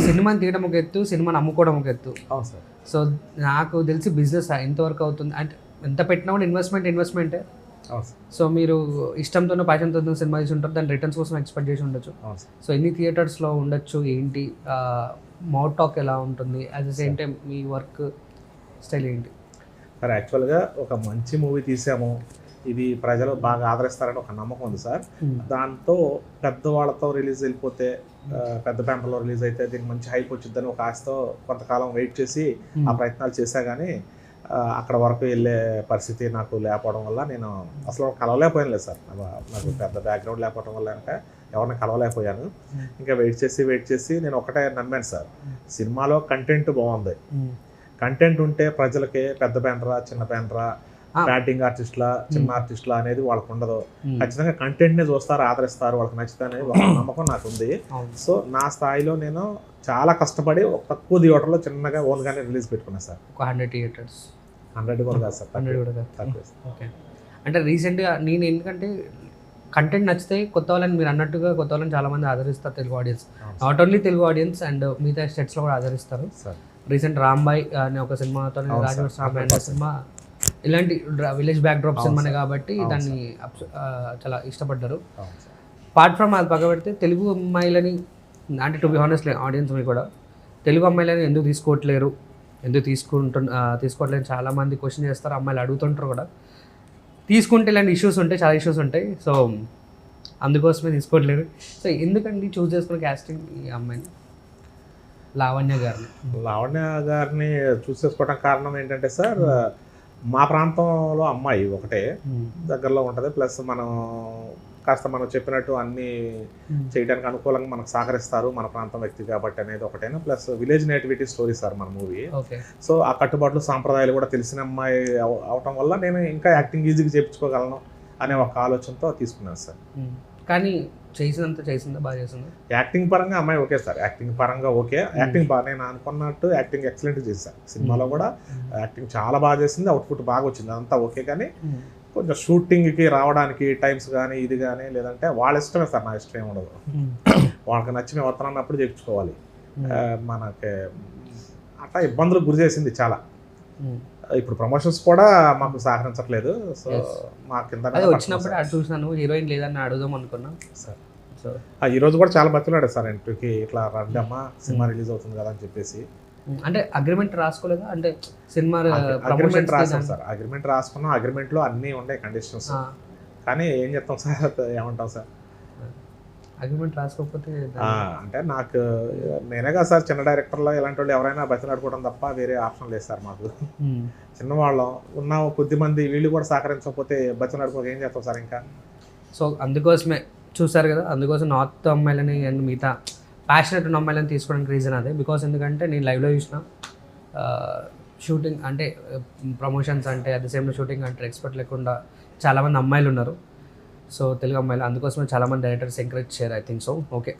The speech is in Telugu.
సినిమాని తీయడం ఒక ఎత్తు, సినిమాని అమ్ముకోవడం ఒక ఎత్తు. అవును సార్. సో నాకు తెలిసి బిజినెస్ ఎంతవరకు అవుతుంది అంటే ఎంత పెట్టినా కూడా ఇన్వెస్ట్మెంటే. అవును సార్. సో మీరు ఇష్టంతోనో ప్యాషన్తోనో సినిమా తీసి ఉంటారు, దాని రిటర్న్స్ కోసం ఎక్స్పెక్ట్ చేసి ఉండొచ్చు. అవును సార్. సో ఎన్ని థియేటర్స్లో ఉండొచ్చు, ఏంటి మౌత్ టాక్ ఎలా ఉంటుంది, at the same time me work style ఏంటి? సార్ యాక్చువల్గా ఒక మంచి మూవీ తీసాము, ఇది ప్రజలు బాగా ఆదరిస్తారని ఒక నమ్మకం ఉంది సార్. దాంతో పెద్దవాళ్ళతో రిలీజ్ వెళ్ళిపోతే, పెద్ద బ్యానర్లో రిలీజ్ అయితే దీనికి మంచి హైప్ వచ్చిందని ఒక ఆశతో కొంతకాలం వెయిట్ చేసి ఆ ప్రయత్నాలు చేశా. కానీ అక్కడ వరకు వెళ్ళే పరిస్థితి నాకు లేకపోవడం వల్ల నేను అసలు కలవలేకపోయాను లేదు సార్. నాకు పెద్ద బ్యాక్గ్రౌండ్ లేకపోవడం వల్ల అంటే ఎవరిని కలవలేకపోయాను. ఇంకా వెయిట్ చేసి నేను ఒకటే నమ్మాను సార్, సినిమాలో కంటెంట్ బాగుంది, కంటెంట్ ఉంటే ప్రజలకి పెద్ద బ్యానరా చిన్న బ్యానరా బ్యాటింగ్ ఆర్టిస్టులా చిన్న ఆర్టిస్టులా అనేది వాళ్ళకు ఉండదు. ఖచ్చితంగా కంటెంట్నే చూస్తారు, ఆదరిస్తారు, వాళ్ళకి నచ్చితే అనేది ఒక నమ్మకం నాకు ఉంది. సో నా స్థాయిలో నేను చాలా కష్టపడి తక్కువ థియేటర్లో చిన్నగా ఓన్గానే రిలీజ్ పెట్టుకున్నాను సార్. 100 థియేటర్స్? 100 కూడా కాదు సార్, 100 కూడా కాదు. తక్కువ. ఓకే. అంటే రీసెంట్గా నేను ఎందుకంటే కంటెంట్ నచ్చితే కొత్త వాళ్ళని, మీరు అన్నట్టుగా కొత్త వాళ్ళని చాలామంది ఆదరిస్తారు Telugu audience, not only Telugu audience and మిగతా స్టేట్స్లో కూడా ఆదరిస్తారు సార్. రీసెంట్ రాంబాయ్ అనే ఒక సినిమాతో, రాజవర్స్ రాంబాయ్ అనే సినిమా ఇలాంటి విలేజ్ బ్యాక్ డ్రాప్ సినిమానే కాబట్టి దాన్ని చాలా ఇష్టపడ్డారు. పార్ట్ ఫ్రమ్ అది పక్క పెడితే తెలుగు అమ్మాయిలని, అంటే టు బి హానెస్ట్ ఆడియన్స్ మీ కూడా తెలుగు అమ్మాయిలని ఎందుకు తీసుకోవట్లేదు చాలామంది క్వశ్చన్ చేస్తారు, అమ్మాయిలు అడుగుతుంటారు కూడా. తీసుకుంటే ఇలాంటి ఇష్యూస్ ఉంటాయి, చాలా ఇష్యూస్ ఉంటాయి. సో అందుకోసమే తీసుకోవట్లేదు. సో ఎందుకండి చూస్ చేసుకున్న క్యాస్టింగ్ ఈ అమ్మాయిని, లావణ్య గారిని చూస్ చేసుకోవడానికి కారణం ఏంటంటే సార్, మా ప్రాంతంలో అమ్మాయి ఒకటే దగ్గరలో ఉంటుంది, ప్లస్ మనం చెప్పినట్టు అన్నీ చేయడానికి అనుకూలంగా మనకు సహకరిస్తారు, మన ప్రాంతం వ్యక్తి కాబట్టి అనేది ఒకటేనా, plus village nativity story sir మన మూవీ. సో ఆ కట్టుబాట్లు సాంప్రదాయాలు కూడా తెలిసిన అమ్మాయి అవటం వల్ల నేను ఇంకా యాక్టింగ్ ఈజీగా చేయించుకోగలను అనే ఒక ఆలోచనతో తీసుకున్నాను సార్. కానీ చేసిందా బాగా చేసిందా? యాక్టింగ్ పరంగా అమ్మాయి ఓకే సార్, యాక్టింగ్ పరంగా ఓకే, యాక్టింగ్ బాగా నేను అనుకున్నట్టు యాక్టింగ్ ఎక్సలెంట్ చేశాను. సినిమాలో కూడా యాక్టింగ్ చాలా బాగా చేసింది, అవుట్పుట్ బాగా వచ్చింది, అంతా ఓకే. కానీ కొంచెం షూటింగ్కి రావడానికి టైమ్స్ కానీ ఇది కానీ, లేదంటే వాళ్ళ ఇష్టమే సార్, నా ఇష్టం ఏమి ఉండదు. వాళ్ళకి నచ్చిన వస్తున్నప్పుడు చేయించుకోవాలి. మనకి అట్లా ఇబ్బందులు గురి చేసింది చాలా. ఇప్పుడు ప్రమోషన్స్ కూడా మాకు సహకరించట్లేదు. సో మా కింద వచ్చినప్పుడు అటు చూసినాను, హీరోయిన్ లేదని అడుగుదాం అనుకున్నాం సార్. సో ఈరోజు కూడా చాలా బతిలాడు సార్ ఇంటికి, ఇట్లా రండి అమ్మా సినిమా రిలీజ్ అవుతుంది కదా అని చెప్పేసి. అంటే అగ్రిమెంట్ రాసుకోలేదా? అంటే సినిమా అగ్రిమెంట్ రాసాం సార్, అగ్రిమెంట్ రాసుకున్నాం, అగ్రిమెంట్లో అన్నీ ఉన్నాయి కండిషన్స్. కానీ ఏం చెప్తాం సార్, ఏమంటాం సార్, అగ్రిమెంట్ రాసుకోకపోతే అంటే నాకు నేనే కదా సార్ చిన్న డైరెక్టర్లో ఇలాంటి వాళ్ళు ఎవరైనా బతిలాడుకోవడం తప్ప వేరే ఆప్షన్ లేదు సార్ మాకు. చిన్నవాళ్ళం ఉన్న కొద్దిమంది వీళ్ళు కూడా సహకరించకపోతే బతిలాడుకోక ఏం చేస్తాం సార్ ఇంకా. సో అందుకోసమే చూసారు కదా, అందుకోసం నార్త్ అమ్మాయిలని అండ్ మిగతా ప్యాషనెట్ ఉన్న అమ్మాయిలని తీసుకోవడానికి రీజన్ అదే. బికాస్ ఎందుకంటే నేను లైవ్లో చూసిన షూటింగ్ అంటే ప్రమోషన్స్ అంటే అట్ ద సేమ్ షూటింగ్ అంటే ఎక్స్పర్ట్ లేకుండా చాలామంది అమ్మాయిలు ఉన్నారు. సో తెలుగు అమ్మాయిలు, అందుకోసమే చాలామంది డైరెక్టర్స్ ఎంకరేజ్ చేయరు, ఐ థింక్ సో. ఓకే.